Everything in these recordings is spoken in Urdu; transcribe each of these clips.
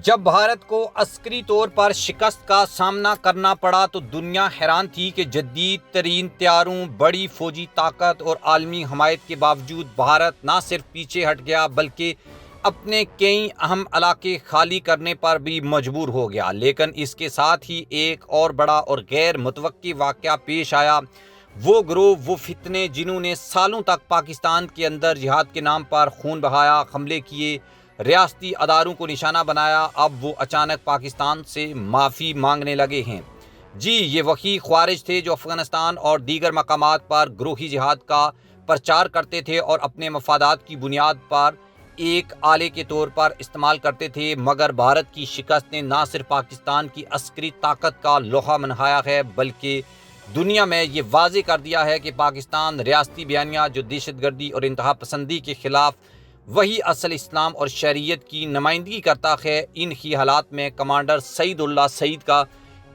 جب بھارت کو عسکری طور پر شکست کا سامنا کرنا پڑا تو دنیا حیران تھی کہ جدید ترین طیاروں، بڑی فوجی طاقت اور عالمی حمایت کے باوجود بھارت نہ صرف پیچھے ہٹ گیا بلکہ اپنے کئی اہم علاقے خالی کرنے پر بھی مجبور ہو گیا۔ لیکن اس کے ساتھ ہی ایک اور بڑا اور غیر متوقع واقعہ پیش آیا۔ وہ گروہ، وہ فتنے جنہوں نے سالوں تک پاکستان کے اندر جہاد کے نام پر خون بہایا، حملے کیے، ریاستی اداروں کو نشانہ بنایا، اب وہ اچانک پاکستان سے معافی مانگنے لگے ہیں۔ جی، یہ وہی خوارج تھے جو افغانستان اور دیگر مقامات پر گروہی جہاد کا پرچار کرتے تھے اور اپنے مفادات کی بنیاد پر ایک آلے کے طور پر استعمال کرتے تھے۔ مگر بھارت کی شکست نے نہ صرف پاکستان کی عسکری طاقت کا لوہا منوایا ہے بلکہ دنیا میں یہ واضح کر دیا ہے کہ پاکستان ریاستی بیانیہ جو دہشت گردی اور انتہا پسندی کے خلاف وہی اصل اسلام اور شریعت کی نمائندگی کرتا ہے۔ ان ہی حالات میں کمانڈر سعید اللہ سعید کا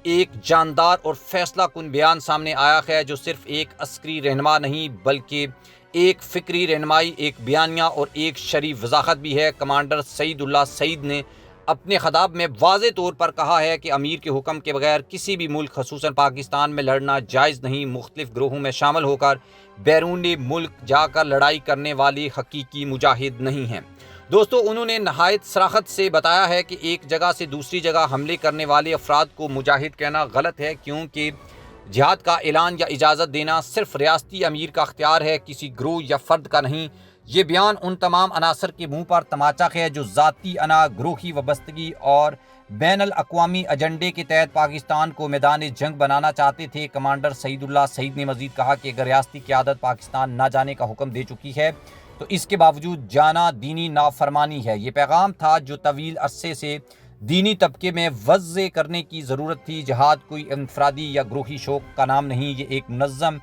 ایک جاندار اور فیصلہ کن بیان سامنے آیا ہے جو صرف ایک عسکری رہنما نہیں بلکہ ایک فکری رہنمائی، ایک بیانیہ اور ایک شرعی وضاحت بھی ہے۔ کمانڈر سعید اللہ سعید نے اپنے خطاب میں واضح طور پر کہا ہے کہ امیر کے حکم کے بغیر کسی بھی ملک خصوصاً پاکستان میں لڑنا جائز نہیں۔ مختلف گروہوں میں شامل ہو کر بیرون ملک جا کر لڑائی کرنے والے حقیقی مجاہد نہیں ہیں۔ دوستو، انہوں نے نہایت صراحت سے بتایا ہے کہ ایک جگہ سے دوسری جگہ حملے کرنے والے افراد کو مجاہد کہنا غلط ہے، کیونکہ جہاد کا اعلان یا اجازت دینا صرف ریاستی امیر کا اختیار ہے، کسی گروہ یا فرد کا نہیں۔ یہ بیان ان تمام عناصر کے منہ پر تماچا ہے جو ذاتی انا، گروہی وابستگی اور بین الاقوامی ایجنڈے کے تحت پاکستان کو میدان جنگ بنانا چاہتے تھے۔ کمانڈر سعید اللہ سعید نے مزید کہا کہ اگر ریاستی قیادت پاکستان نہ جانے کا حکم دے چکی ہے تو اس کے باوجود جانا دینی نافرمانی ہے۔ یہ پیغام تھا جو طویل عرصے سے دینی طبقے میں وضع کرنے کی ضرورت تھی۔ جہاد کوئی انفرادی یا گروہی شوق کا نام نہیں، یہ ایک منظم،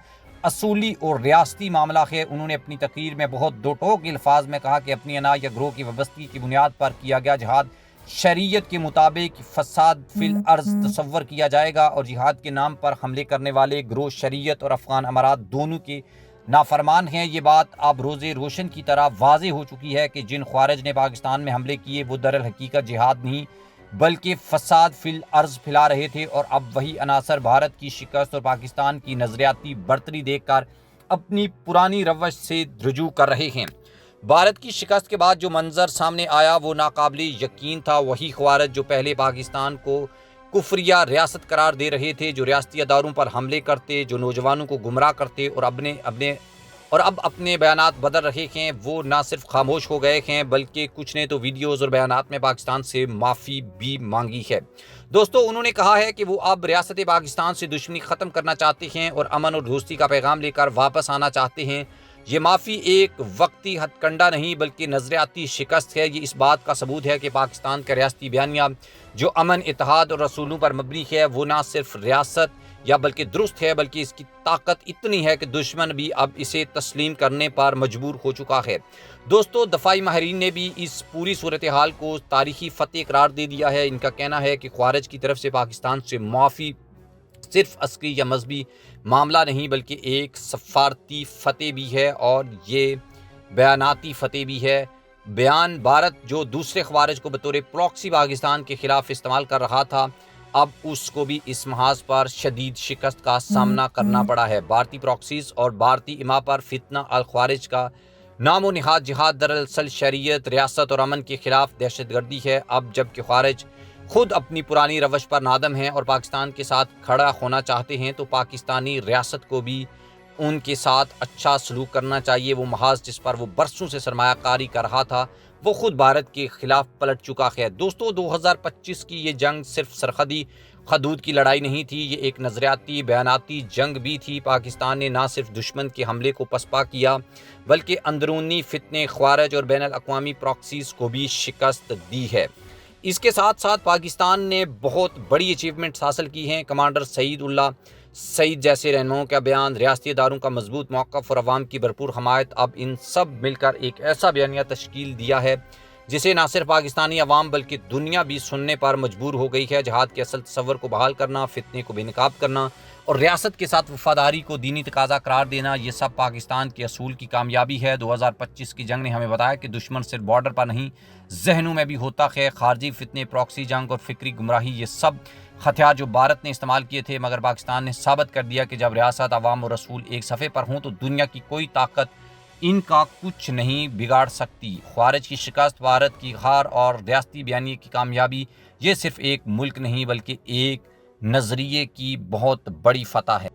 اصولی اور ریاستی معاملہ ہے۔ انہوں نے اپنی تقریر میں بہت دو ٹوک الفاظ میں کہا کہ اپنی انا یا گروہ کی وابستگی کی بنیاد پر کیا گیا جہاد شریعت کے مطابق فساد فی الارض تصور کیا جائے گا، اور جہاد کے نام پر حملے کرنے والے گروہ شریعت اور افغان امارات دونوں کے نافرمان ہیں۔ یہ بات اب روز روشن کی طرح واضح ہو چکی ہے کہ جن خوارج نے پاکستان میں حملے کیے وہ در الحقیقت جہاد نہیں بلکہ فساد فی الارض پھیلا رہے تھے، اور اب وہی عناصر بھارت کی شکست اور پاکستان کی نظریاتی برتری دیکھ کر اپنی پرانی روش سے رجوع کر رہے ہیں۔ بھارت کی شکست کے بعد جو منظر سامنے آیا وہ ناقابل یقین تھا۔ وہی خوارج جو پہلے پاکستان کو کفریہ ریاست قرار دے رہے تھے، جو ریاستی اداروں پر حملے کرتے، جو نوجوانوں کو گمراہ کرتے اور اب اپنے بیانات بدل رہے ہیں، وہ نہ صرف خاموش ہو گئے ہیں بلکہ کچھ نے تو ویڈیوز اور بیانات میں پاکستان سے معافی بھی مانگی ہے۔ دوستو، انہوں نے کہا ہے کہ وہ اب ریاست پاکستان سے دشمنی ختم کرنا چاہتے ہیں اور امن اور دوستی کا پیغام لے کر واپس آنا چاہتے ہیں۔ یہ معافی ایک وقتی ہتھ کنڈا نہیں بلکہ نظریاتی شکست ہے۔ یہ اس بات کا ثبوت ہے کہ پاکستان کا ریاستی بیانیہ جو امن، اتحاد اور رسولوں پر مبنی ہے وہ نہ صرف ریاست یا بلکہ درست ہے بلکہ اس کی طاقت اتنی ہے کہ دشمن بھی اب اسے تسلیم کرنے پر مجبور ہو چکا ہے۔ دوستو، دفاعی ماہرین نے بھی اس پوری صورتحال کو تاریخی فتح قرار دے دیا ہے۔ ان کا کہنا ہے کہ خوارج کی طرف سے پاکستان سے معافی صرف عسکری یا مذہبی معاملہ نہیں بلکہ ایک سفارتی فتح بھی ہے اور یہ بیاناتی فتح بھی ہے۔ بیان بھارت جو دوسرے خوارج کو بطور پراکسی پاکستان کے خلاف استعمال کر رہا تھا، اب اس کو بھی اس محاذ پر شدید شکست کا سامنا کرنا پڑا ہے۔ بھارتی پراکسیز اور بھارتی اماں پر فتنہ الخوارج کا نام و نہاد جہاد دراصل شریعت، ریاست اور امن کے خلاف دہشت گردی ہے۔ اب جب کہ خوارج خود اپنی پرانی روش پر نادم ہیں اور پاکستان کے ساتھ کھڑا ہونا چاہتے ہیں تو پاکستانی ریاست کو بھی ان کے ساتھ اچھا سلوک کرنا چاہیے۔ وہ محاذ جس پر وہ برسوں سے سرمایہ کاری کر رہا تھا وہ خود بھارت کے خلاف پلٹ چکا ہے۔ دوستو، 2025 کی یہ جنگ صرف سرحدی حدود کی لڑائی نہیں تھی، یہ ایک نظریاتی بیاناتی جنگ بھی تھی۔ پاکستان نے نہ صرف دشمن کے حملے کو پسپا کیا بلکہ اندرونی فتنے، خوارج اور بین الاقوامی پراکسیز کو بھی شکست دی ہے۔ اس کے ساتھ ساتھ پاکستان نے بہت بڑی اچیومنٹس حاصل کی ہیں۔ کمانڈر سعید اللہ سعید جیسے رہنماؤں کا بیان، ریاستی اداروں کا مضبوط موقف اور عوام کی بھرپور حمایت اب ان سب مل کر ایک ایسا بیانیہ تشکیل دیا ہے جسے نہ صرف پاکستانی عوام بلکہ دنیا بھی سننے پر مجبور ہو گئی ہے۔ جہاد کے اصل تصور کو بحال کرنا، فتنے کو بے نقاب کرنا اور ریاست کے ساتھ وفاداری کو دینی تقاضا قرار دینا، یہ سب پاکستان کے اصول کی کامیابی ہے۔ 2025 کی جنگ نے ہمیں بتایا کہ دشمن صرف بارڈر پر نہیں، ذہنوں میں بھی ہوتا ہے۔ خارجی فتنے، پراکسی جنگ اور فکری گمراہی، یہ سب ہتھیار جو بھارت نے استعمال کیے تھے، مگر پاکستان نے ثابت کر دیا کہ جب ریاست، عوام اور رسول ایک صفحے پر ہوں تو دنیا کی کوئی طاقت ان کا کچھ نہیں بگاڑ سکتی۔ خوارج کی شکست، بھارت کی ہار اور ریاستی بیانیے کی کامیابی، یہ صرف ایک ملک نہیں بلکہ ایک نظریے کی بہت بڑی فتح ہے۔